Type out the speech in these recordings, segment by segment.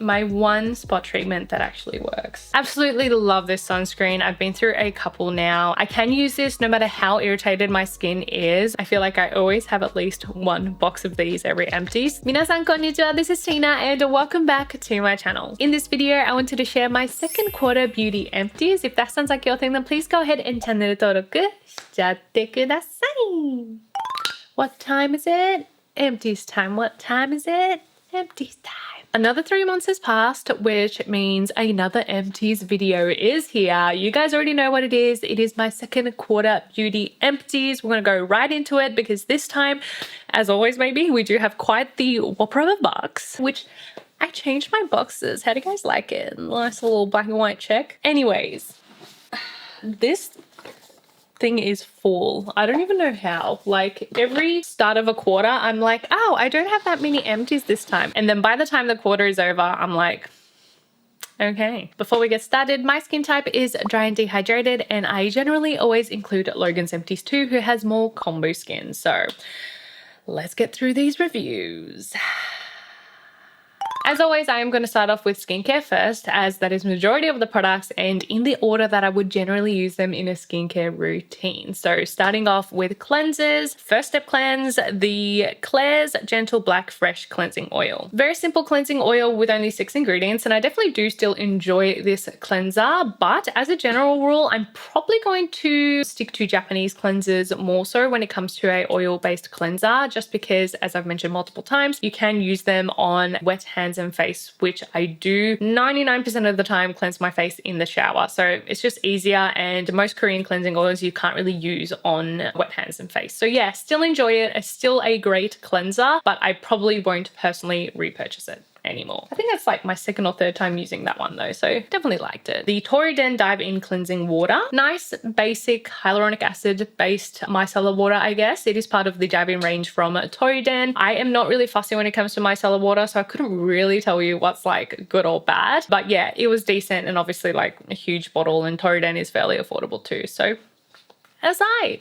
my one spot treatment that actually works. Absolutely love this sunscreen. I've been through a couple now. I can use this no matter how irritated my skin is. I feel like I always have at least one box of these every empties. Minasan konnichiwa, this is Tina and welcome back to my channel. In this video, I wanted to share my second quarter beauty empties. If that sounds like your thing, then please go ahead and channel登録しちゃってください. What time is it? Empties time. What time is it? Empties time. Another 3 months has passed, which means another empties video is here. You guys already know what it is. It is my second quarter beauty empties. We're going to go right into it because this time, as always maybe, we do have quite the whopper of a box, which I changed my boxes. How do you guys like it? Nice little black and white check. Anyways, this thing is full. I don't even know how. Like every start of a quarter, I'm like, oh, I don't have that many empties this time. And then by the time the quarter is over, I'm like, okay. Before we get started, my skin type is dry and dehydrated, and I generally always include Logan's Empties too, who has more combo skin. So let's get through these reviews. As always, I am going to start off with skincare first, as that is majority of the products and in the order that I would generally use them in a skincare routine. So starting off with cleansers, first step cleanse, the Klairs Gentle Black Fresh Cleansing Oil. Very simple cleansing oil with only 6 ingredients, and I definitely do still enjoy this cleanser, but as a general rule, I'm probably going to stick to Japanese cleansers more so when it comes to a oil-based cleanser, just because, as I've mentioned multiple times, you can use them on wet hands and face, which I do 99% of the time cleanse my face in the shower. So it's just easier, and most Korean cleansing oils you can't really use on wet hands and face. So yeah, still enjoy it. It's still a great cleanser, but I probably won't personally repurchase it anymore. I think that's like my second or third time using that one though, so definitely liked it. The Toriden Dive In Cleansing Water. Nice basic hyaluronic acid based micellar water, I guess. It is part of the Dive In range from Toriden. I am not really fussy when it comes to micellar water, so I couldn't really tell you what's like good or bad, but yeah, it was decent, and obviously like a huge bottle, and Toriden is fairly affordable too, so aside.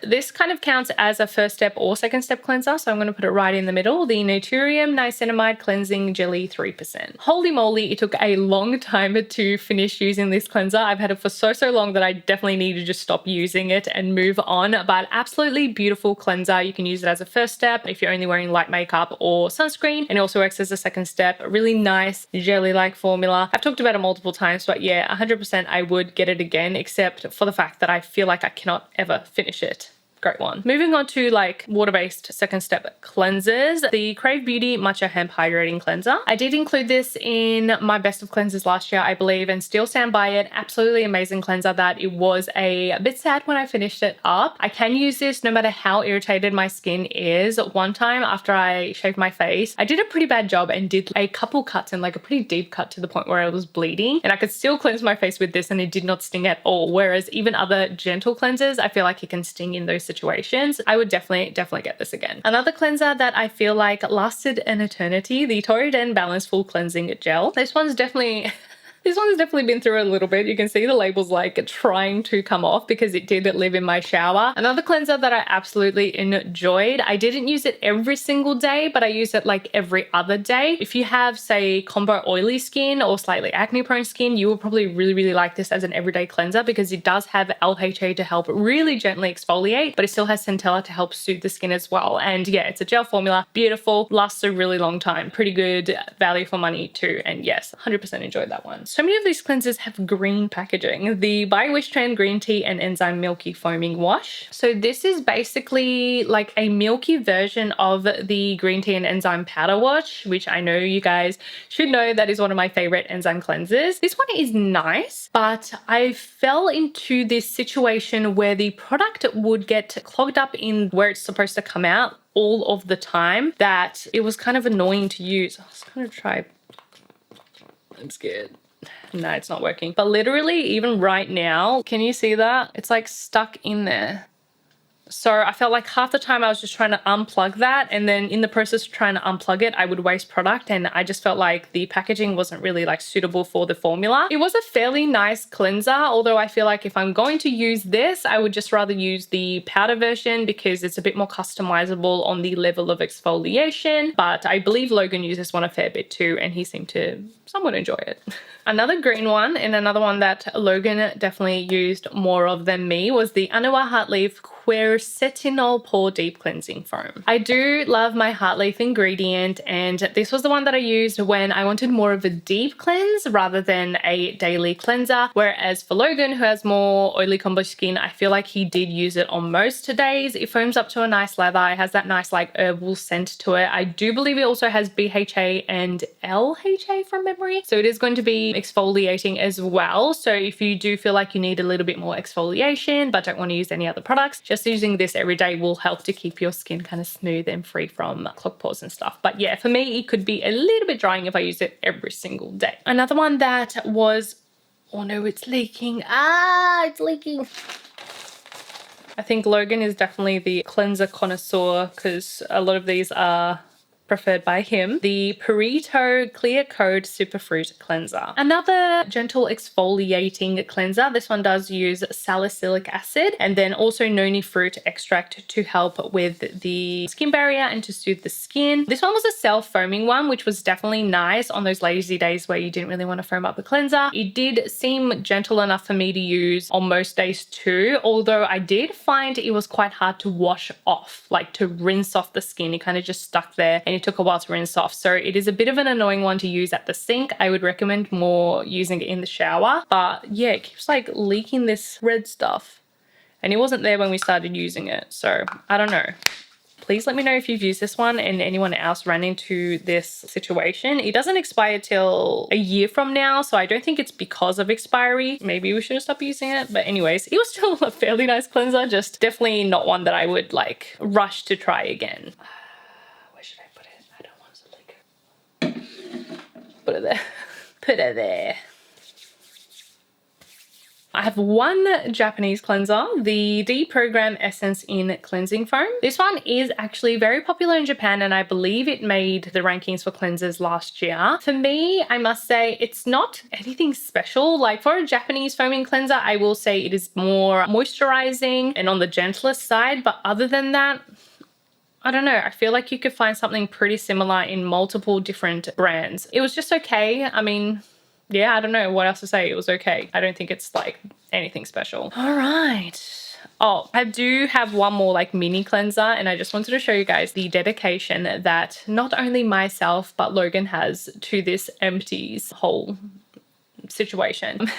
This kind of counts as a first step or second step cleanser, so I'm going to put it right in the middle. The Naturium Niacinamide Cleansing Jelly 3%. Holy moly, it took a long time to finish using this cleanser. I've had it for so long that I definitely need to just stop using it and move on, but absolutely beautiful cleanser. You can use it as a first step if you're only wearing light makeup or sunscreen, and it also works as a second step. A really nice jelly-like formula. I've talked about it multiple times, but yeah, 100% I would get it again, except for the fact that I feel like I cannot ever finish it. Great one. Moving on to like water-based second step cleansers, the Crave Beauty Matcha Hemp Hydrating Cleanser. I did include this in my best of cleansers last year, I believe, and still stand by it. Absolutely amazing cleanser that it was a bit sad when I finished it up. I can use this no matter how irritated my skin is. One time after I shaved my face, I did a pretty bad job and did a couple cuts, and like a pretty deep cut to the point where I was bleeding, and I could still cleanse my face with this and it did not sting at all. Whereas even other gentle cleansers, I feel like it can sting in those situations. I would definitely get this again. Another cleanser that I feel like lasted an eternity, the Toriden Balance Full Cleansing Gel. This one's definitely been through a little bit. You can see the labels like trying to come off because it did live in my shower. Another cleanser that I absolutely enjoyed. I didn't use it every single day, but I use it like every other day. If you have, say, combo oily skin or slightly acne prone skin, you will probably really like this as an everyday cleanser because it does have LHA to help really gently exfoliate, but it still has centella to help soothe the skin as well. And yeah, it's a gel formula, beautiful, lasts a really long time, pretty good value for money too. And yes, 100% enjoyed that one. So many of these cleansers have green packaging. The By Wish Trend Green Tea and Enzyme Milky Foaming Wash. So this is basically like a milky version of the green tea and enzyme powder wash, which I know you guys should know that is one of my favorite enzyme cleansers. This one is nice, but I fell into this situation where the product would get clogged up in where it's supposed to come out all of the time, that it was kind of annoying to use. I was gonna try. I'm scared. No, it's not working. But literally, even right now, can you see that? It's like stuck in there. So I felt like half the time I was just trying to unplug that, and then in the process of trying to unplug it, I would waste product, and I just felt like the packaging wasn't really like suitable for the formula. It was a fairly nice cleanser, although I feel like if I'm going to use this, I would just rather use the powder version because it's a bit more customizable on the level of exfoliation. But I believe Logan uses one a fair bit too, and he seemed to somewhat enjoy it. Another green one, and another one that Logan definitely used more of than me, was the Anua Heartleaf Quercetinol Pore Deep Cleansing Foam. I do love my Heartleaf ingredient, and this was the one that I used when I wanted more of a deep cleanse rather than a daily cleanser. Whereas for Logan, who has more oily combo skin, I feel like he did use it on most days. It foams up to a nice leather. It has that nice like herbal scent to it. I do believe it also has BHA and LHA from memory. So it is going to be exfoliating as well. So if you do feel like you need a little bit more exfoliation but don't want to use any other products, just using this every day will help to keep your skin kind of smooth and free from clogged pores and stuff. But yeah, for me, it could be a little bit drying if I use it every single day. Another one that was, oh no, it's leaking. Ah, it's leaking. I think Logan is definitely the cleanser connoisseur because a lot of these are preferred by him. The Purito Clear Code Superfruit Cleanser. Another gentle exfoliating cleanser. This one does use salicylic acid and then also noni fruit extract to help with the skin barrier and to soothe the skin. This one was a self-foaming one, which was definitely nice on those lazy days where you didn't really want to foam up the cleanser. It did seem gentle enough for me to use on most days too, although I did find it was quite hard to wash off, like to rinse off the skin. It kind of just stuck there and it took a while to rinse off. So it is a bit of an annoying one to use at the sink. I would recommend more using it in the shower. But yeah, it keeps like leaking this red stuff. And it wasn't there when we started using it. So I don't know. Please let me know if you've used this one and anyone else ran into this situation. It doesn't expire till a year from now, so I don't think it's because of expiry. Maybe we should stop using it. But anyways, it was still a fairly nice cleanser, just definitely not one that I would like rush to try again. Where should I put it? I don't want it to leak. Put it there. Put it there. I have one Japanese cleanser, the Deprogram Essence in Cleansing Foam. This one is actually very popular in Japan and I believe it made the rankings for cleansers last year. For me, I must say it's not anything special. Like for a Japanese foaming cleanser, I will say it is more moisturizing and on the gentlest side. But other than that, I don't know. I feel like you could find something pretty similar in multiple different brands. It was just okay. I mean, yeah, I don't know what else to say. It was okay. I don't think it's like anything special. All right. Oh, I do have one more like mini cleanser and I just wanted to show you guys the dedication that not only myself but Logan has to this empties whole situation.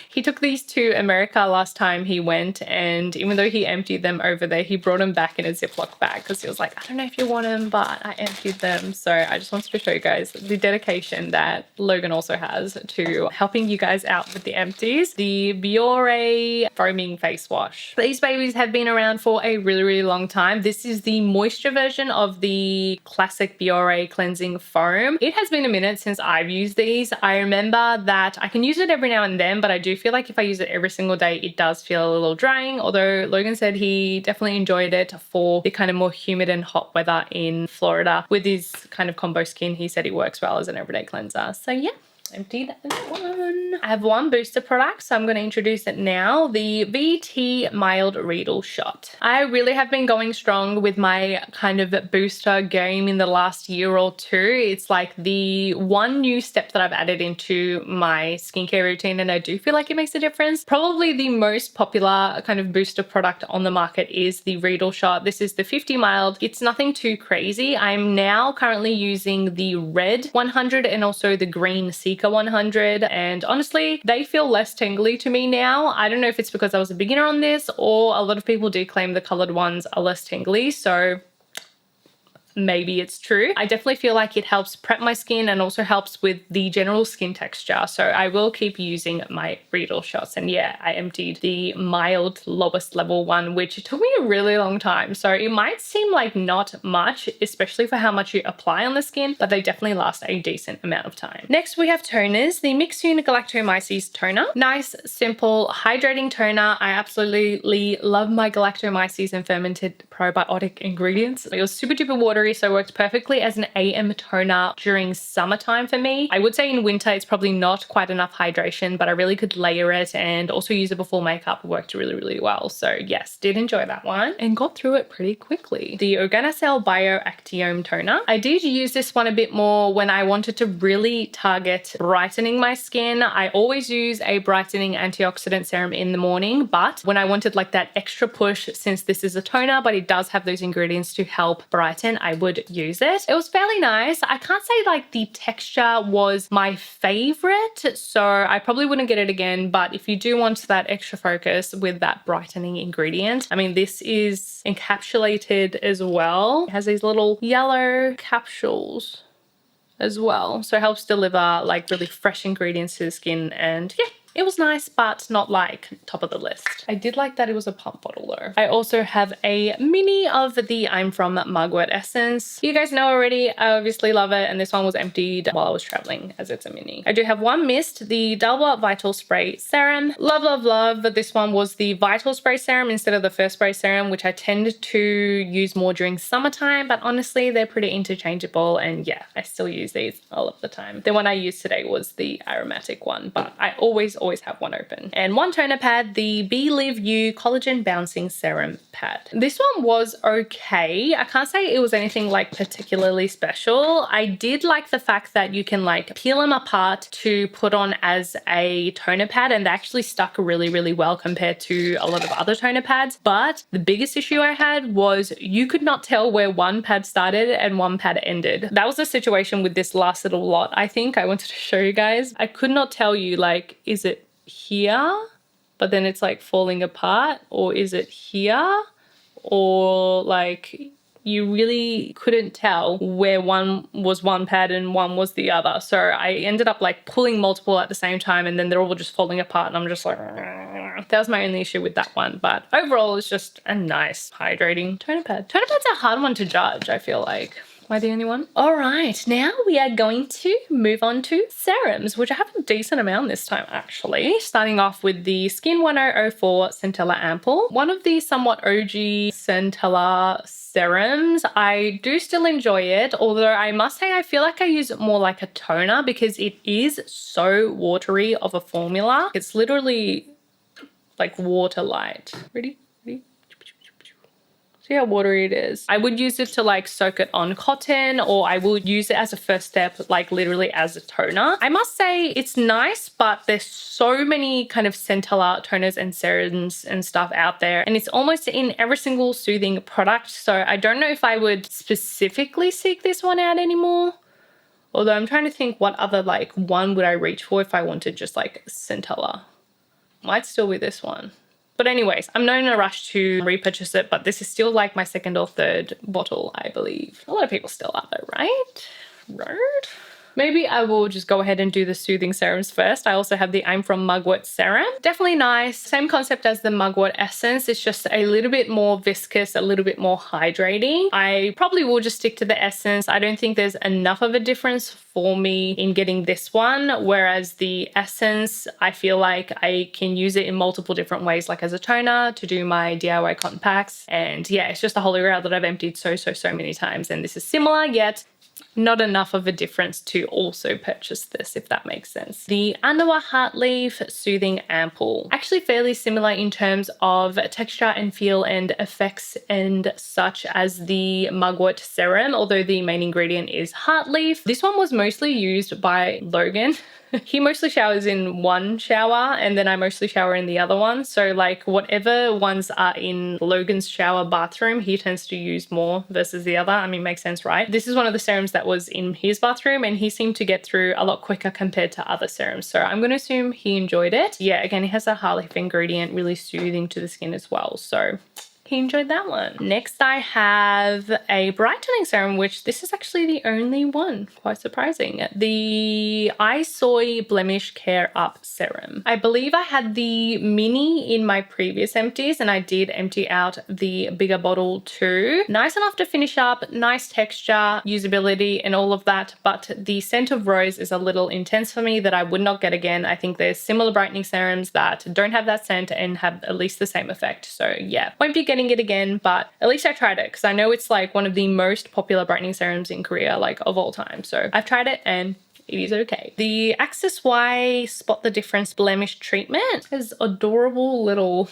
He took these to America last time he went, and even though he emptied them over there, he brought them back in a Ziploc bag because he was like, I don't know if you want them, but I emptied them. So I just wanted to show you guys the dedication that Logan also has to helping you guys out with the empties. The Biore Foaming Face Wash. These babies have been around for a really, really long time. This is the moisture version of the classic Biore cleansing foam. It has been a minute since I've used these. I remember that I can use it every now and then, but I do feel like if I use it every single day, it does feel a little drying, although Logan said he definitely enjoyed it for the kind of more humid and hot weather in Florida. With his kind of combo skin, he said it works well as an everyday cleanser. So yeah, emptied that one. I have one booster product, so I'm going to introduce it now. The VT Mild Riedel Shot. I really have been going strong with my kind of booster game in the last year or two. It's like the one new step that I've added into my skincare routine, and I do feel like it makes a difference. Probably the most popular kind of booster product on the market is the Riedel Shot. This is the 50 mild. It's nothing too crazy. I'm now currently using the red 100 and also the green Seeker 100, and honestly they feel less tingly to me now. I don't know if it's because I was a beginner on this or a lot of people do claim the colored ones are less tingly, so maybe it's true. I definitely feel like it helps prep my skin and also helps with the general skin texture. So I will keep using my Riedel shots. And yeah, I emptied the mild lowest level one, which took me a really long time. So it might seem like not much, especially for how much you apply on the skin, but they definitely last a decent amount of time. Next, we have toners. The Mixune Galactomyces toner. Nice, simple, hydrating toner. I absolutely love my Galactomyces and fermented probiotic ingredients. It was super duper watery, so it worked perfectly as an AM toner during summertime for me. I would say in winter it's probably not quite enough hydration, but I really could layer it and also use it before makeup. It worked really, really well. So yes, did enjoy that one and got through it pretty quickly. The Organocell Bioactiome toner. I did use this one a bit more when I wanted to really target brightening my skin. I always use a brightening antioxidant serum in the morning, but when I wanted like that extra push, since this is a toner, but it does have those ingredients to help brighten, I would use it. It was fairly nice. I can't say like the texture was my favorite, so I probably wouldn't get it again, but if you do want that extra focus with that brightening ingredient, I mean, this is encapsulated as well. It has these little yellow capsules as well, so it helps deliver like really fresh ingredients to the skin. And yeah, it was nice, but not like top of the list. I did like that it was a pump bottle though. I also have a mini of the I'm From Mugwort Essence. You guys know already, I obviously love it, and this one was emptied while I was traveling as it's a mini. I do have one mist, the Double Vital Spray Serum. Love, love, love. This one was the Vital Spray Serum instead of the First Spray Serum, which I tend to use more during summertime, but honestly, they're pretty interchangeable, and yeah, I still use these all of the time. The one I used today was the aromatic one, but I always have one open. And one toner pad, the BLIV Collagen Bouncing Serum Pad. This one was okay. I can't say it was anything like particularly special. I did like the fact that you can like peel them apart to put on as a toner pad, and they actually stuck really, really well compared to a lot of other toner pads. But the biggest issue I had was you could not tell where one pad started and one pad ended. That was the situation with this last little lot. I think I wanted to show you guys. I could not tell you like, is it here but then it's like falling apart, or is it here, or like you really couldn't tell where one was one pad and one was the other. So I ended up like pulling multiple at the same time, and then they're all just falling apart, and I'm just like, that was my only issue with that one. But overall it's just a nice hydrating toner pad. Toner pads are a hard one to judge, I feel like. Am I the only one? All right, now we are going to move on to serums, which I have a decent amount this time actually. Starting off with the Skin 1004 Centella Ampoule. One of the somewhat OG Centella serums. I do still enjoy it, although I must say I feel like I use it more like a toner because it is so watery of a formula. It's literally like water light. Ready? See how watery it is. I would use it to like soak it on cotton, or I would use it as a first step, like literally as a toner. I must say it's nice, but there's so many kind of Centella toners and serums and stuff out there, and it's almost in every single soothing product. So I don't know if I would specifically seek this one out anymore. Although I'm trying to think what other like one would I reach for if I wanted just like Centella. Might still be this one. But anyways, I'm not in a rush to repurchase it, but this is still like my second or third bottle, I believe. A lot of people still are though, right? Rude. Maybe I will just go ahead and do the soothing serums first. I also have the I'm From Mugwort Serum. Definitely nice. Same concept as the Mugwort Essence. It's just a little bit more viscous, a little bit more hydrating. I probably will just stick to the Essence. I don't think there's enough of a difference for me in getting this one, whereas the Essence, I feel like I can use it in multiple different ways, like as a toner, to do my DIY cotton packs. And yeah, it's just a holy grail that I've emptied so many times. And this is similar, yet not enough of a difference to also purchase this, if that makes sense. The Anawa Heartleaf Soothing Ampoule. Actually fairly similar in terms of texture and feel and effects and such as the Mugwort Serum, although the main ingredient is heartleaf. This one was mostly used by Logan. He mostly showers in one shower, and then I mostly shower in the other one. So like whatever ones are in Logan's shower bathroom, he tends to use more versus the other. I mean, makes sense, right? This is one of the serums that was in his bathroom, and he seemed to get through a lot quicker compared to other serums. So I'm going to assume he enjoyed it. Yeah, again, it has a heartleaf ingredient, really soothing to the skin as well. So he enjoyed that one. Next I have a brightening serum, which this is actually the only one, quite surprising. The Eye Soy Blemish Care Up Serum. I believe I had the mini in my previous empties and I did empty out the bigger bottle too. Nice enough to finish up, nice texture, usability and all of that, but the scent of rose is a little intense for me that I would not get again. I think there's similar brightening serums that don't have that scent and have at least the same effect. So yeah, won't be getting it again, but at least I tried it because I know it's like one of the most popular brightening serums in Korea, like of all time. So I've tried it and it is okay. The Access Y Spot the Difference Blemish Treatment is adorable little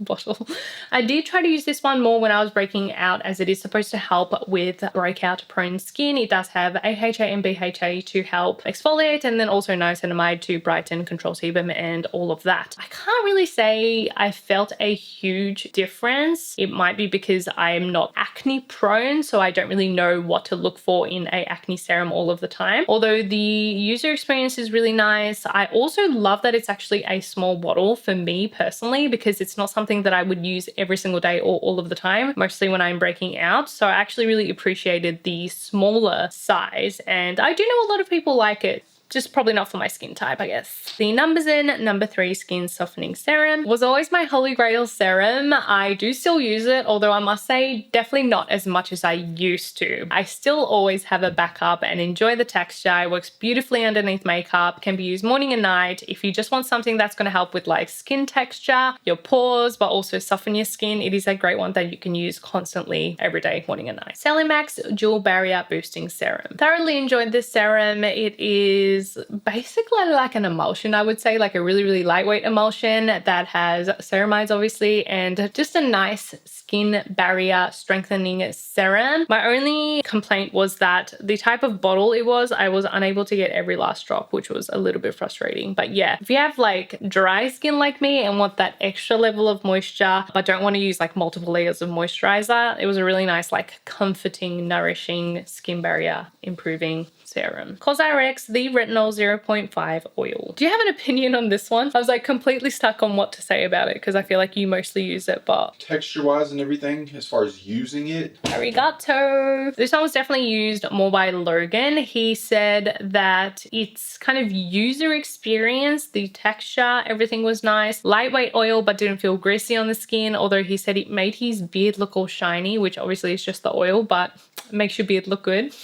bottle. I did try to use this one more when I was breaking out, as it is supposed to help with breakout prone skin. It does have AHA and BHA to help exfoliate, and then also niacinamide to brighten, control sebum and all of that. I can't really say I felt a huge difference. It might be because I'm not acne prone, so I don't really know what to look for in a acne serum all of the time. Although the user experience is really nice. I also love that it's actually a small bottle for me personally, because it's not something that I would use every single day or all of the time, mostly when I'm breaking out. So I actually really appreciated the smaller size, and I do know a lot of people like it. Just probably not for my skin type, I guess. The Numbers-In number 3 Skin Softening Serum was always my holy grail serum. I do still use it, although I must say definitely not as much as I used to. I still always have a backup and enjoy the texture. It works beautifully underneath makeup, can be used morning and night. If you just want something that's going to help with like skin texture, your pores, but also soften your skin, it is a great one that you can use constantly every day, morning and night. Max Dual Barrier Boosting Serum. Thoroughly enjoyed this serum. It is basically like an emulsion, I would say, like a really lightweight emulsion that has ceramides obviously, and just a nice skin barrier strengthening serum. My only complaint was that the type of bottle it was, I was unable to get every last drop, which was a little bit frustrating. But yeah, if you have like dry skin like me and want that extra level of moisture but don't want to use like multiple layers of moisturizer, it was a really nice like comforting, nourishing skin barrier improving serum. CosRx the Retinol 0.5 Oil. Do you have an opinion on this one? I was like completely stuck on what to say about it because I feel like you mostly use it, but texture wise and everything, as far as using it, arigato. This one was definitely used more by Logan. He said that it's kind of user experience, the texture, everything was nice. Lightweight oil but didn't feel greasy on the skin, although he said it made his beard look all shiny, which obviously is just the oil, but it makes your beard look good.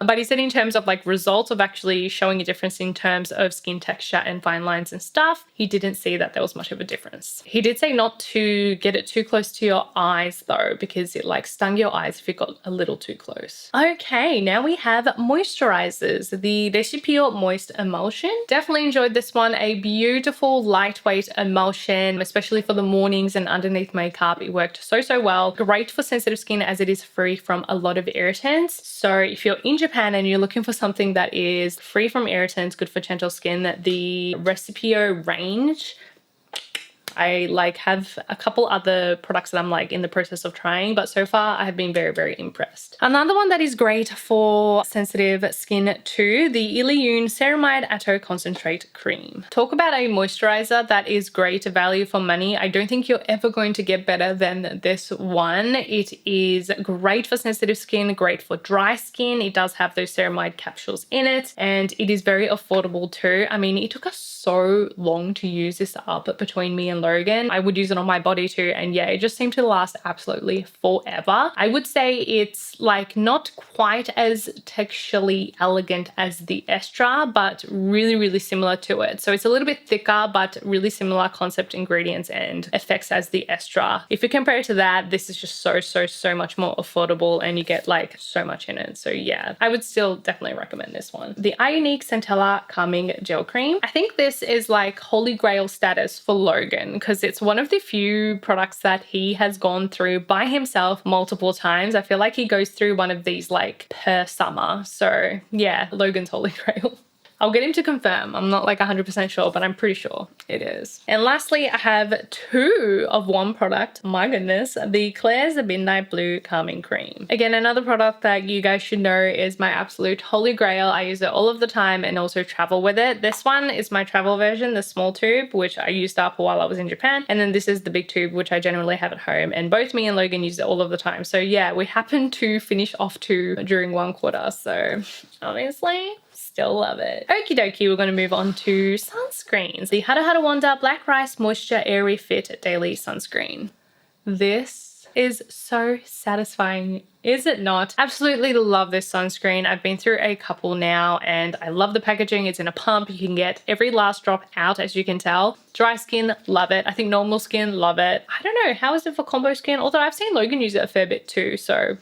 But he said in terms of like results of actually showing a difference in terms of skin texture and fine lines and stuff, he didn't see that there was much of a difference. He did say not to get it too close to your eyes though, because it like stung your eyes if it got a little too close. Okay, now we have moisturizers. The Recipeo Moist Emulsion. Definitely enjoyed this one. A beautiful lightweight emulsion, especially for the mornings and underneath makeup. It worked so well. Great for sensitive skin as it is free from a lot of irritants. So if you're in Japan and you're looking for something that is free from irritants, good for gentle skin, the Recipeo range, I like have a couple other products that I'm like in the process of trying, but so far I have been very impressed. Another one that is great for sensitive skin too, the Illiyoon Ceramide Atto Concentrate Cream. Talk about a moisturizer that is great value for money. I don't think you're ever going to get better than this one. It is great for sensitive skin, great for dry skin. It does have those ceramide capsules in it, and it is very affordable too. I mean, it took us so long to use this up between me and Logan. I would use it on my body too, and yeah, it just seemed to last absolutely forever. I would say it's like not quite as texturally elegant as the Estra, but really similar to it. So it's a little bit thicker, but really similar concept, ingredients and effects as the Estra. If you compare it to that, this is just so much more affordable, and you get like so much in it. So yeah, I would still definitely recommend this one. The Ionique Centella Calming Gel Cream. I think this is like holy grail status for Logan, because it's one of the few products that he has gone through by himself multiple times. I feel like he goes through one of these like per summer. So yeah, Logan's holy grail. I'll get him to confirm. I'm not like 100% sure, but I'm pretty sure it is. And lastly, I have 2 of one product. My goodness, the Claire's Midnight Blue Calming Cream. Again, another product that you guys should know is my absolute holy grail. I use it all of the time and also travel with it. This one is my travel version, the small tube, which I used up while I was in Japan. And then this is the big tube, which I generally have at home. And both me and Logan use it all of the time. So yeah, we happened to finish off 2 during 1 quarter. So obviously, still love it. Okie dokie, we're going to move on to sunscreens. The Hada Hada Wanda Black Rice Moisture Airy Fit Daily Sunscreen. This is so satisfying, is it not? Absolutely love this sunscreen. I've been through a couple now and I love the packaging. It's in a pump. You can get every last drop out, as you can tell. Dry skin, love it. I think normal skin, love it. I don't know, how is it for combo skin? Although I've seen Logan use it a fair bit too, so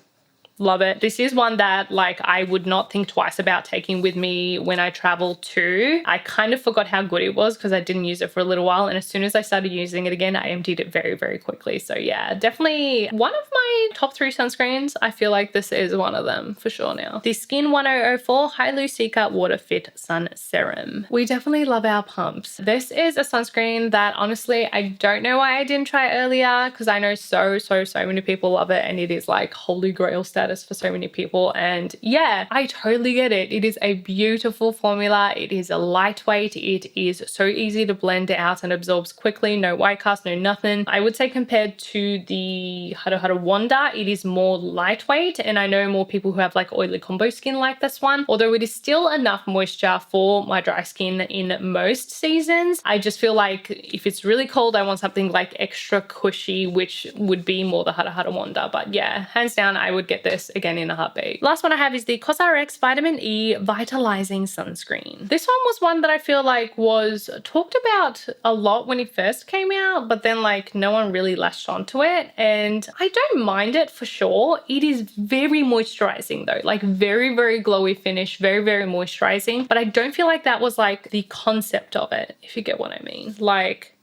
love it. This is one that like I would not think twice about taking with me when I travel too. I kind of forgot how good it was because I didn't use it for a little while, and as soon as I started using it again, I emptied it very, very quickly. So yeah, definitely one of my top 3 sunscreens. I feel like this is one of them for sure now. The Skin 1004 Hyaluronic Water Fit Sun Serum. We definitely love our pumps. This is a sunscreen that honestly, I don't know why I didn't try earlier, because I know so many people love it and it is like holy grail status for so many people. And yeah, I totally get it. It is a beautiful formula. It is a lightweight. It is so easy to blend out and absorbs quickly. No white cast, no nothing. I would say compared to the Hada Hada Wanda, it is more lightweight, and I know more people who have like oily combo skin like this one, although it is still enough moisture for my dry skin in most seasons. I just feel like if it's really cold, I want something like extra cushy, which would be more the Hada Hada Wanda. But yeah, hands down, I would get this again in a heartbeat. Last one I have is the cosRx Vitamin E Vitalizing Sunscreen. This one was one that I feel like was talked about a lot when it first came out, but then like no one really latched onto it, and I don't mind it for sure. It is very moisturizing though, like very, very glowy finish, very, very moisturizing, but I don't feel like that was like the concept of it, if you get what I mean. Like,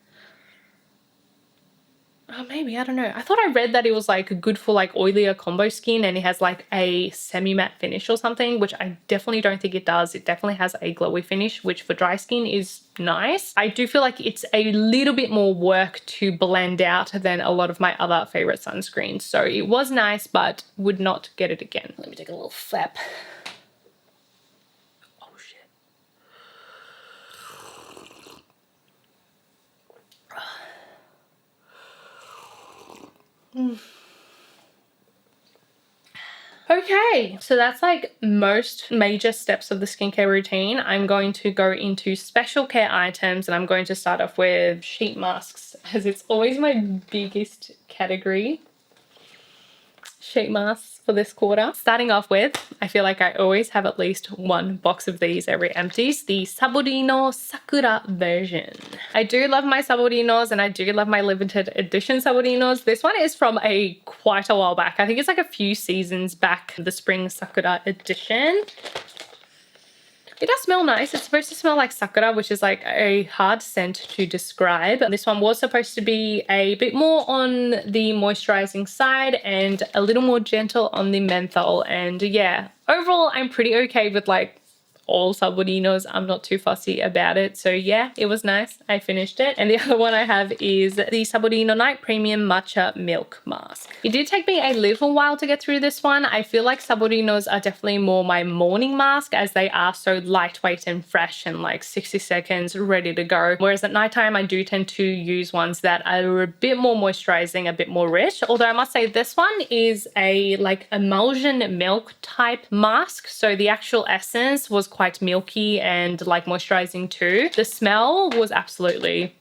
oh, maybe, I don't know. I thought I read that it was like good for like oilier combo skin and it has like a semi-matte finish or something, which I definitely don't think it does. It definitely has a glowy finish, which for dry skin is nice. I do feel like it's a little bit more work to blend out than a lot of my other favorite sunscreens. So it was nice, but would not get it again. Let me take a little flap. Oh shit. Okay, so that's like most major steps of the skincare routine. I'm going to go into special care items, and I'm going to start off with sheet masks, as it's always my biggest category. Sheet masks for this quarter. Starting off with, I feel like I always have at least 1 box of these every empties, the Saborino Sakura version. I do love my Saborinos, and I do love my limited edition Saborinos. This one is from quite a while back. I think it's like a few seasons back, the spring Sakura edition. It does smell nice. It's supposed to smell like Sakura, which is like a hard scent to describe. This one was supposed to be a bit more on the moisturizing side and a little more gentle on the menthol. And yeah, overall, I'm pretty okay with like all Saborinos. I'm not too fussy about it. So yeah, it was nice. I finished it. And the other one I have is the Saborino Night Premium Matcha Milk Mask. It did take me a little while to get through this one. I feel like Saborinos are definitely more my morning mask, as they are so lightweight and fresh and like 60 seconds ready to go. Whereas at nighttime, I do tend to use ones that are a bit more moisturizing, a bit more rich. Although I must say this one is a like emulsion milk type mask. So the actual essence was quite milky and like moisturizing too. The smell was absolutely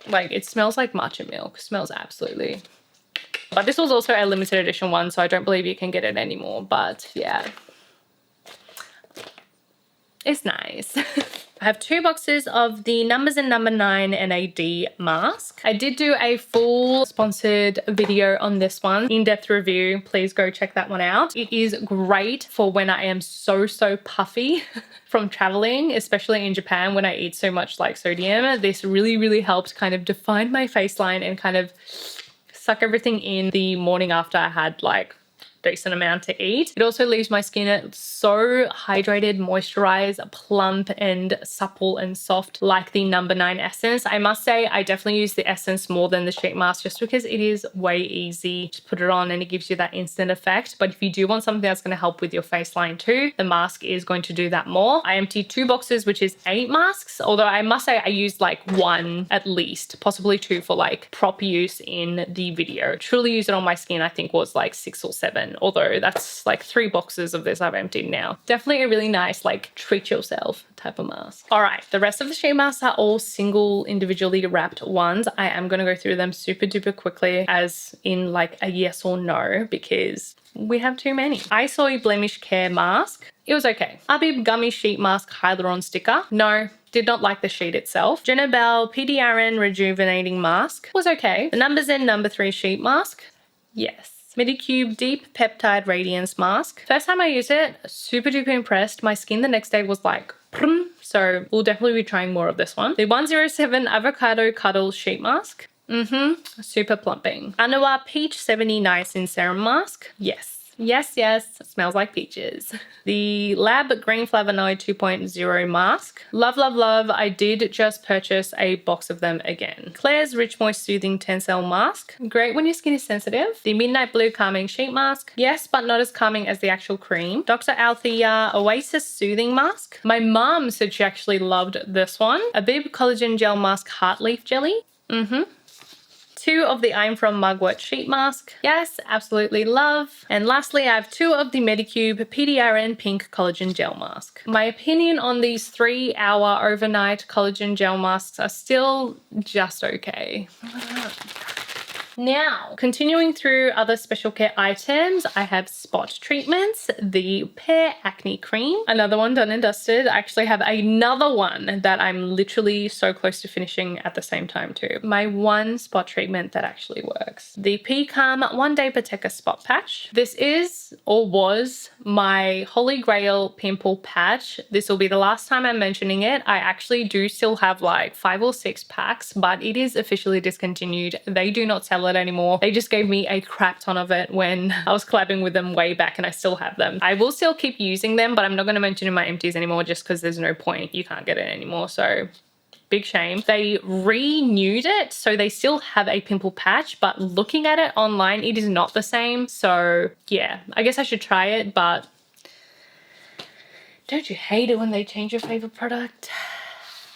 like, it smells like matcha milk. Smells absolutely. But this was also a limited edition one, so I don't believe you can get it anymore. But yeah, it's nice. I have 2 boxes of the Numbers and Number 9 NAD mask. I did do a full sponsored video on this one, in-depth review. Please go check that one out. It is great for when I am so puffy from traveling, especially in Japan when I eat so much like sodium. This really helped kind of define my face line and kind of suck everything in the morning after I had like decent amount to eat. It also leaves my skin so hydrated, moisturized, plump and supple and soft like the No. 9 essence. I must say I definitely use the essence more than the sheet mask just because it is way easy. Just put it on and it gives you that instant effect. But if you do want something that's going to help with your face line too, the mask is going to do that more. I emptied 2 boxes, which is 8 masks, although I must say I used like 1 at least, possibly 2 for like proper use in the video. Truly use it on my skin, I think was like 6 or 7, although that's like 3 boxes of this I've emptied now. Definitely a really nice like treat yourself type of mask. All right, the rest of the sheet masks are all single individually wrapped ones. I am going to go through them super duper quickly as in like a yes or no because we have too many. Eye Soy Blemish Care Mask. It was okay. Abib Gummy Sheet Mask Hyaluron Sticker. No, did not like the sheet itself. Jenabelle PDRN Rejuvenating Mask. Was okay. The Numbers N No. 3 Sheet Mask. Yes. Medicube Deep Peptide Radiance Mask. First time I used it, super duper impressed. My skin the next day was like, so we'll definitely be trying more of this one. The 107 Avocado Cuddle Sheet Mask. Super plumping. Anawa Peach 70 Niacin Serum Mask. Yes. Yes, yes, smells like peaches. The Lab Green Flavonoid 2.0 mask. Love, love, love. I did just purchase a box of them again. Klairs Rich Moist Soothing Tencel Mask. Great when your skin is sensitive. The Midnight Blue Calming Sheet Mask. Yes, but not as calming as the actual cream. Dr. Althea Oasis Soothing Mask. My mom said she actually loved this one. A Bib Collagen Gel Mask Heart Leaf Jelly. 2 of the I'm From Mugwort Sheet Mask. Yes, absolutely love. And lastly, I have 2 of the Medicube PDRN Pink Collagen Gel Mask. My opinion on these 3-hour overnight collagen gel masks are still just okay. Now, continuing through other special care items, I have spot treatments, the Pear Acne Cream, another one done and dusted. I actually have another one that I'm literally so close to finishing at the same time too. My one spot treatment that actually works. The P.CALM One Day BATECA Spot Patch. This is, or was, my holy grail pimple patch. This will be the last time I'm mentioning it. I actually do still have like 5 or 6 packs, but it is officially discontinued. They do not sell it anymore. They just gave me a crap ton of it when I was collabing with them way back and I still have them. I will still keep using them, but I'm not going to mention in my empties anymore just because there's no point. You can't get it anymore. So big shame. They renewed it, so they still have a pimple patch, but looking at it online, it is not the same. So yeah, I guess I should try it, but don't you hate it when they change your favorite product?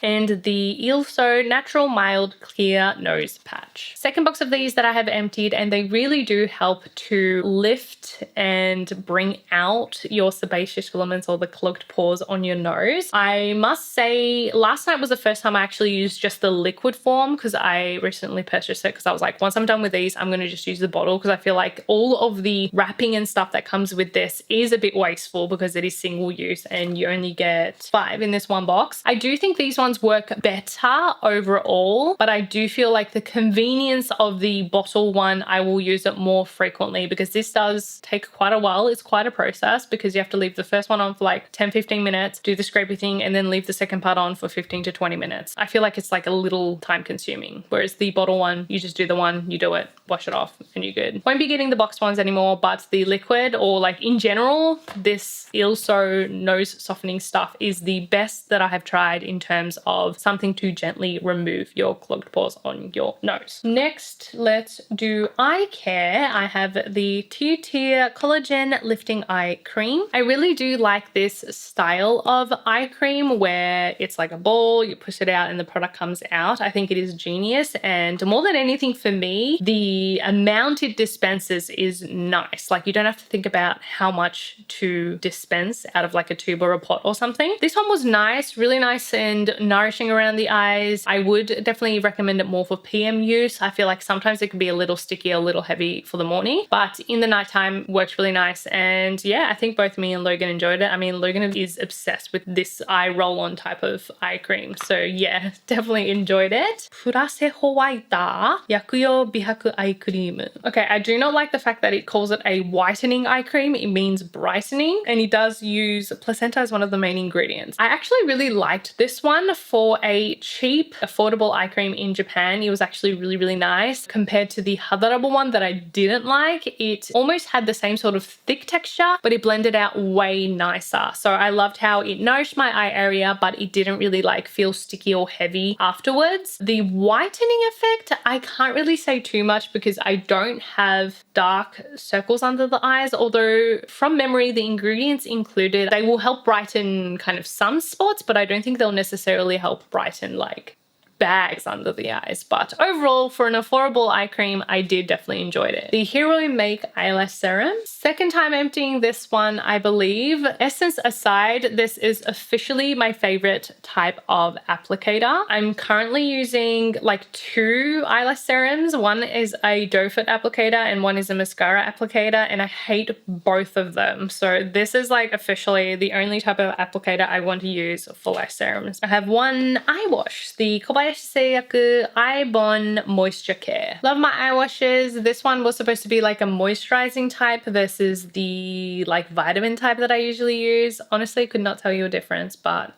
And the Ilso Natural Mild Clear Nose Patch. Second box of these that I have emptied, and they really do help to lift and bring out your sebaceous filaments or the clogged pores on your nose. I must say last night was the first time I actually used just the liquid form because I recently purchased it because I was like, once I'm done with these, I'm going to just use the bottle because I feel like all of the wrapping and stuff that comes with this is a bit wasteful because it is single use and you only get 5 in this one box. I do think these ones work better overall, but I do feel like the convenience of the bottle one, I will use it more frequently because this does take quite a while. It's quite a process because you have to leave the first one on for like 10-15 minutes, do the scrapey thing, and then leave the second part on for 15 to 20 minutes. I feel like it's like a little time consuming, whereas the bottle one, you just do the one, you do it, wash it off, and you're good. Won't be getting the box ones anymore, but the liquid or like in general, this Ilso nose softening stuff is the best that I have tried in terms of something to gently remove your clogged pores on your nose. Next, let's do eye care. I have the Two-Tier Collagen Lifting Eye Cream. I really do like this style of eye cream where it's like a ball, you push it out and the product comes out. I think it is genius, and more than anything for me, the amount it dispenses is nice. Like you don't have to think about how much to dispense out of like a tube or a pot or something. This one was nice, really nice and nourishing around the eyes. I would definitely recommend it more for PM use. I feel like sometimes it can be a little sticky, a little heavy for the morning, but in the nighttime works really nice. And yeah, I think both me and Logan enjoyed it. I mean, Logan is obsessed with this eye roll-on type of eye cream. So yeah, definitely enjoyed it. Furase Howaita Yakuyo Bihaku Eye Cream. Okay, I do not like the fact that it calls it a whitening eye cream. It means brightening, and it does use placenta as one of the main ingredients. I actually really liked this one for a cheap, affordable eye cream in Japan. It was actually really, really nice compared to the Hadarabo one that I didn't like. It almost had the same sort of thick texture, but it blended out way nicer. So I loved how it nourished my eye area, but it didn't really like feel sticky or heavy afterwards. The whitening effect, I can't really say too much because I don't have dark circles under the eyes, although from memory, the ingredients included, they will help brighten kind of some spots, but I don't think they'll necessarily help brighten like bags under the eyes. But overall, for an affordable eye cream, I did definitely enjoy it. The Hero Make Eyelash Serum. Second time emptying this one, I believe. Essence aside, this is officially my favorite type of applicator. I'm currently using like 2 eyelash serums. One is a doe foot applicator and one is a mascara applicator, and I hate both of them. So this is like officially the only type of applicator I want to use for lash serums. I have one eye wash, the Kobayashi Eyebon Moisture Care. Love my eye washes. This one was supposed to be like a moisturizing type versus the like vitamin type that I usually use. Honestly, could not tell you a difference, but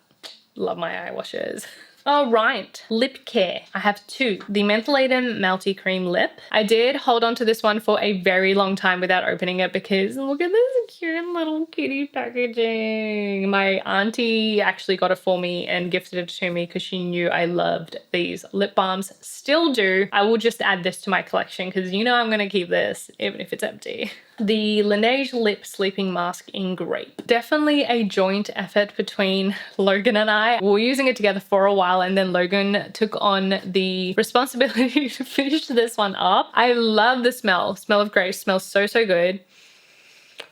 love my eye washes. All right, lip care. I have 2. The Mentholatum Melty Cream Lip. I did hold on to this one for a very long time without opening it because look at this cute little kitty packaging. My auntie actually got it for me and gifted it to me because she knew I loved these lip balms. Still do. I will just add this to my collection because you know I'm going to keep this even if it's empty. The Laneige Lip Sleeping Mask in Grape. Definitely a joint effort between Logan and I. We were using it together for a while and then Logan took on the responsibility to finish this one up. I love the smell. Smell of grape smells so, so good.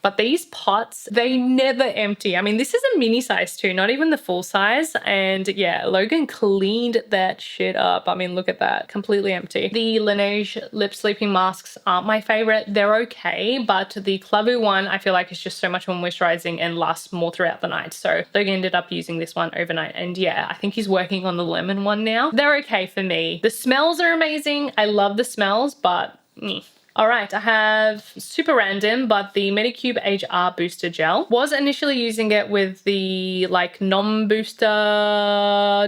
But these pots, they never empty. I mean, this is a mini size too, not even the full size. And yeah, Logan cleaned that shit up. I mean, look at that, completely empty. The Laneige Lip Sleeping Masks aren't my favorite. They're okay, but the Klavu one, I feel like is just so much more moisturizing and lasts more throughout the night. So Logan ended up using this one overnight. And yeah, I think he's working on the lemon one now. They're okay for me. The smells are amazing. I love the smells, but All right, I have super random, but the Medicube HR Booster Gel. Was initially using it with the like non-booster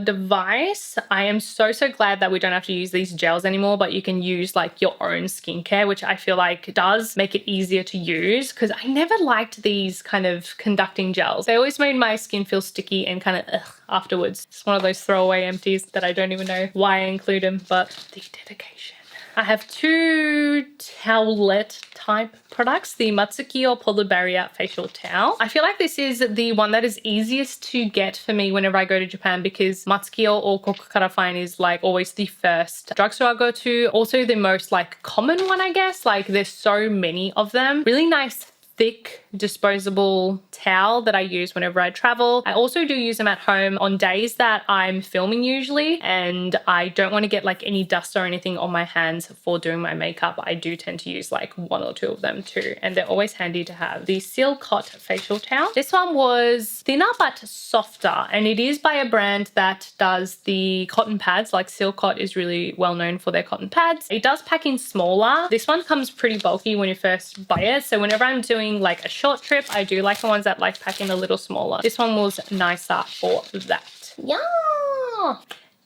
device. I am so, so glad that we don't have to use these gels anymore, but you can use like your own skincare, which I feel like does make it easier to use because I never liked these kind of conducting gels. They always made my skin feel sticky and kind of afterwards. It's one of those throwaway empties that I don't even know why I include them, but the dedication. I have 2 towelette type products, the Matsukiyo Pollu-Barrier Facial Towel. I feel like this is the one that is easiest to get for me whenever I go to Japan because Matsukiyo or Kokukara is like always the first drugstore I go to. Also the most like common one, I guess. Like there's so many of them. Really nice thick disposable towel that I use whenever I travel. I also do use them at home on days that I'm filming usually and I don't want to get like any dust or anything on my hands for doing my makeup. I do tend to use like 1 or 2 of them too, and they're always handy to have. The Silcot facial towel. This one was thinner but softer, and it is by a brand that does the cotton pads. Like Silcot is really well known for their cotton pads. It does pack in smaller. This one comes pretty bulky when you first buy it, so whenever I'm doing like a short trip, I do like the ones that like pack in a little smaller. This one was nicer for that. Yeah.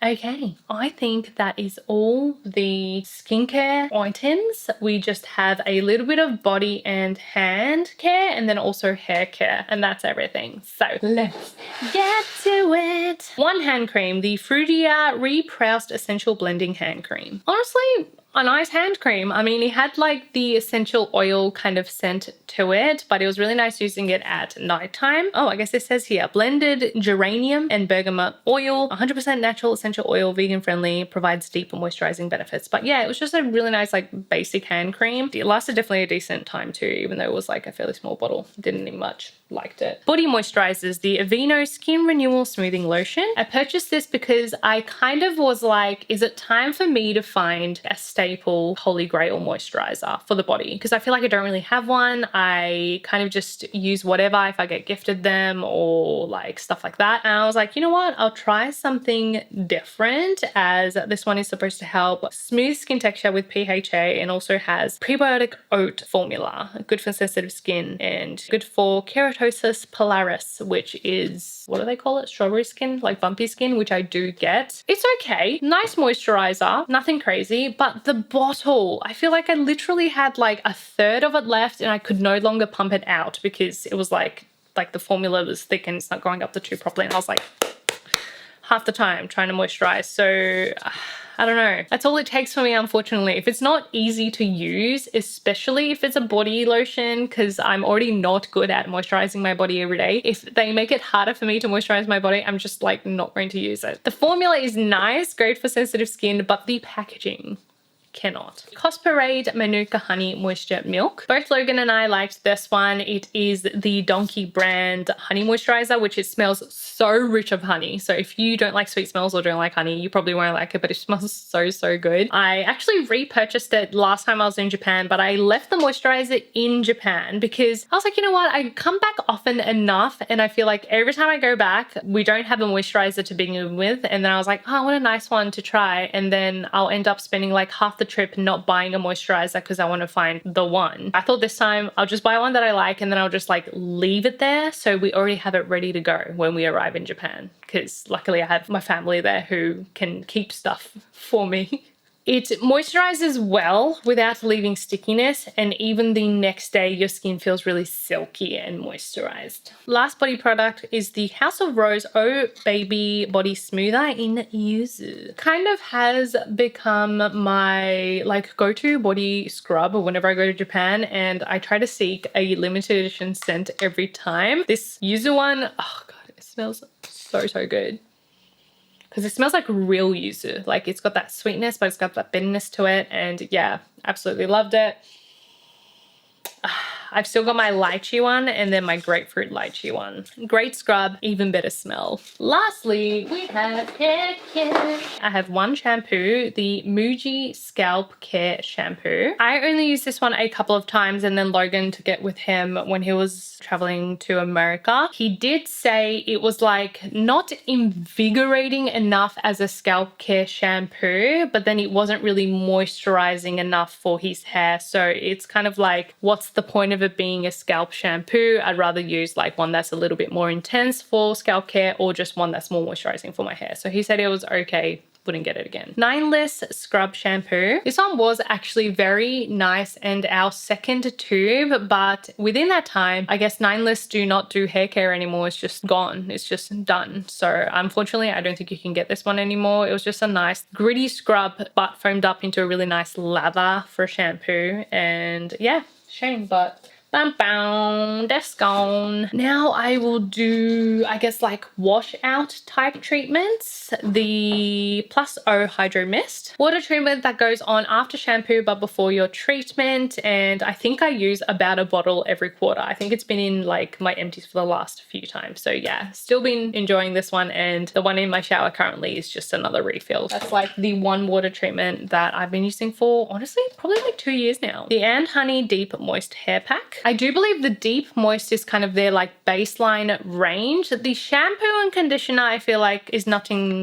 Okay, I think that is all the skincare items. We just have a little bit of body and hand care and then also hair care, and that's everything. So let's get to it. One hand cream, the Fruitia Reproused Essential Blending Hand Cream. Honestly, a nice hand cream. I mean, it had like the essential oil kind of scent to it, but it was really nice using it at nighttime. Oh, I guess it says here, blended geranium and bergamot oil, 100% natural essential oil, vegan friendly, provides deep moisturizing benefits. But yeah, it was just a really nice like basic hand cream. It lasted definitely a decent time too, even though it was like a fairly small bottle. Didn't need much. Liked it. Body Moisturizers, the Aveeno Skin Renewal Smoothing Lotion. I purchased this because I kind of was like, is it time for me to find a staple holy grail moisturizer for the body, because I feel like I don't really have one. I kind of just use whatever if I get gifted them or like stuff like that. And I was like, you know what? I'll try something different, as this one is supposed to help smooth skin texture with PHA and also has prebiotic oat formula, good for sensitive skin and good for keratosis pilaris, which is, what do they call it? Strawberry skin, like bumpy skin, which I do get. It's okay. Nice moisturizer, nothing crazy, but the bottle, I feel like I literally had like a third of it left and I could no longer pump it out because it was like the formula was thick and it's not going up the tube properly. And I was like, half the time trying to moisturize. So I don't know. That's all it takes for me, unfortunately. If it's not easy to use, especially if it's a body lotion, because I'm already not good at moisturizing my body every day. If they make it harder for me to moisturize my body, I'm just like not going to use it. The formula is nice, great for sensitive skin, but the packaging, cannot. Cosparade Manuka Honey Moisture Milk. Both Logan and I liked this one. It is the Donkey brand honey moisturizer, which it smells so rich of honey. So if you don't like sweet smells or don't like honey, you probably won't like it, but it smells so good. I actually repurchased it last time I was in Japan, but I left the moisturizer in Japan because I was like, you know what? I come back often enough and I feel like every time I go back, we don't have a moisturizer to begin with. And then I was like, oh, I want a nice one to try. And then I'll end up spending like half the trip not buying a moisturizer because I want to find the one. I thought this time I'll just buy one that I like and then I'll just like leave it there so we already have it ready to go when we arrive in Japan, because luckily I have my family there who can keep stuff for me. It moisturizes well without leaving stickiness, and even the next day your skin feels really silky and moisturized. Last body product is the House of Rose Oh Baby Body Smoother in Yuzu. Kind of has become my like go-to body scrub whenever I go to Japan, and I try to seek a limited edition scent every time. This Yuzu one, oh god, it smells so good. Because it smells like real yuzu. Like it's got that sweetness, but it's got that bitterness to it. And yeah, absolutely loved it. I've still got my lychee one and then my grapefruit lychee one. Great scrub, even better smell. Lastly, we have hair care. I have one shampoo, the MUJI Scalp Care Shampoo. I only used this one a couple of times, and then Logan took it with him when he was traveling to America. He did say it was like not invigorating enough as a scalp care shampoo, but then it wasn't really moisturizing enough for his hair. So it's kind of like, what's the point of it being a scalp shampoo? I'd rather use like one that's a little bit more intense for scalp care or just one that's more moisturizing for my hair. So he said it was okay. Wouldn't get it again. NINELESS Scrub Shampoo. This one was actually very nice and our second tube, but within that time, I guess NINELESS do not do hair care anymore. It's just gone. It's just done. So unfortunately, I don't think you can get this one anymore. It was just a nice gritty scrub, but foamed up into a really nice lather for a shampoo. And yeah, shame, but bam bam, that's gone. Now I will do, I guess, like wash out type treatments. The Plus O Hydro Mist. Water treatment that goes on after shampoo but before your treatment. And I think I use about a bottle every quarter. I think it's been in like my empties for the last few times. So yeah, still been enjoying this one. And the one in my shower currently is just another refill. That's like the one water treatment that I've been using for, honestly, probably like 2 years now. The Honey Deep Moist Hair Pack. I do believe the Deep Moist is kind of their like baseline range. The shampoo and conditioner I feel like is nothing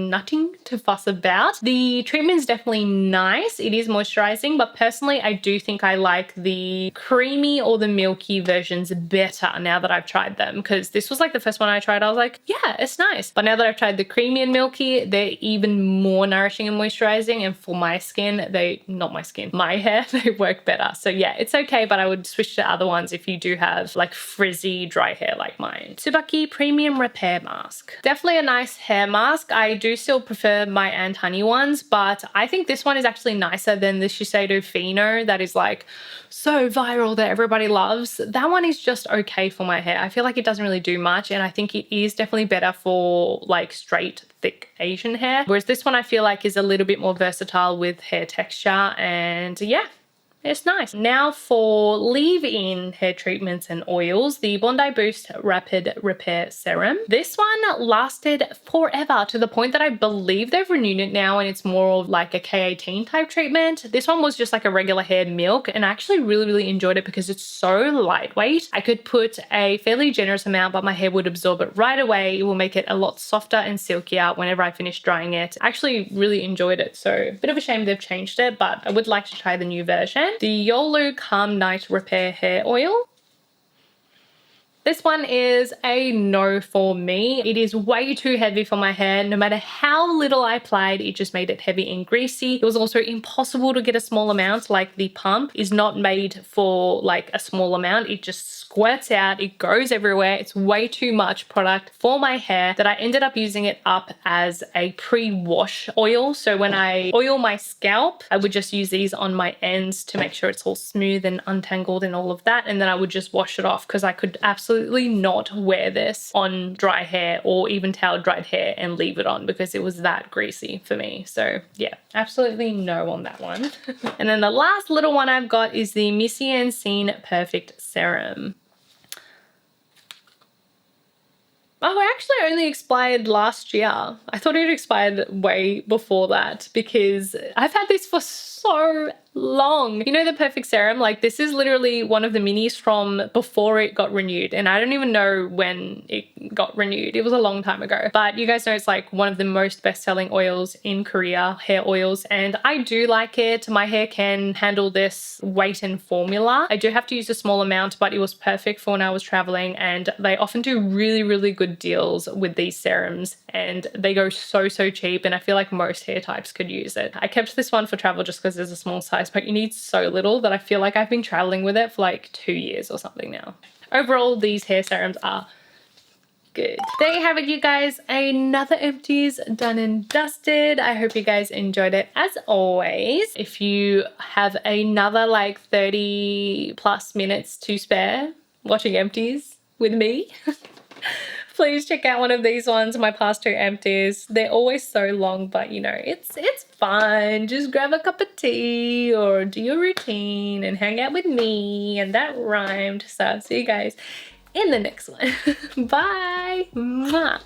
to fuss about. The treatment is definitely nice. It is moisturizing, but personally I do think I like the creamy or the milky versions better now that I've tried them, because this was like the first one I tried. I was like, yeah, it's nice. But now that I've tried the creamy and milky, they're even more nourishing and moisturizing, and for my skin, my hair, they work better. So yeah, it's okay, but I would switch to other ones if you do have like frizzy dry hair like mine. Tsubaki Premium Repair Mask. Definitely a nice hair mask. I do still prefer my and Honey ones, but I think this one is actually nicer than the Shiseido Fino that is like so viral that everybody loves. That one is just okay for my hair. I feel like it doesn't really do much, and I think it is definitely better for like straight, thick Asian hair. Whereas this one I feel like is a little bit more versatile with hair texture, and yeah, it's nice. Now for leave-in hair treatments and oils, the Bondi Boost Rapid Repair Serum. This one lasted forever, to the point that I believe they've renewed it now and it's more of like a K18 type treatment. This one was just like a regular hair milk, and I actually really enjoyed it because it's so lightweight. I could put a fairly generous amount, but my hair would absorb it right away. It will make it a lot softer and silkier whenever I finish drying it. I actually really enjoyed it, so bit of a shame they've changed it, but I would like to try the new version. The Yolu Calm Night Repair Hair Oil. This one is a no for me. It is way too heavy for my hair. No matter how little I applied, it just made it heavy and greasy. It was also impossible to get a small amount. Like, the pump is not made for like a small amount. It just squirts out, it goes everywhere. It's way too much product for my hair that I ended up using it up as a pre-wash oil. So when I oil my scalp, I would just use these on my ends to make sure it's all smooth and untangled and all of that. And then I would just wash it off, because I could absolutely not wear this on dry hair or even towel dried hair and leave it on, because it was that greasy for me. So yeah, absolutely no on that one. And then the last little one I've got is the Missy and Scene Perfect Serum. Oh, it actually only expired last year. I thought it expired way before that, because I've had this for so long. You know, the Perfect Serum, like, this is literally one of the minis from before it got renewed, and I don't even know when it got renewed. It was a long time ago, but you guys know it's like one of the most best-selling oils in Korea, hair oils, and I do like it. My hair can handle this weight and formula. I do have to use a small amount, but it was perfect for when I was traveling, and they often do really good deals with these serums, and they go so cheap, and I feel like most hair types could use it. I kept this one for travel just because there's a small size, but you need so little that I feel like I've been traveling with it for like 2 years or something now. Overall, these hair serums are good. There you have it, you guys. Another empties done and dusted. I hope you guys enjoyed it as always. If you have another like 30+ minutes to spare watching empties with me, please check out one of these ones, my past 2 empties. They're always so long, but you know, it's fun. Just grab a cup of tea or do your routine and hang out with me, and that rhymed. So I'll see you guys in the next one. Bye. Mwah.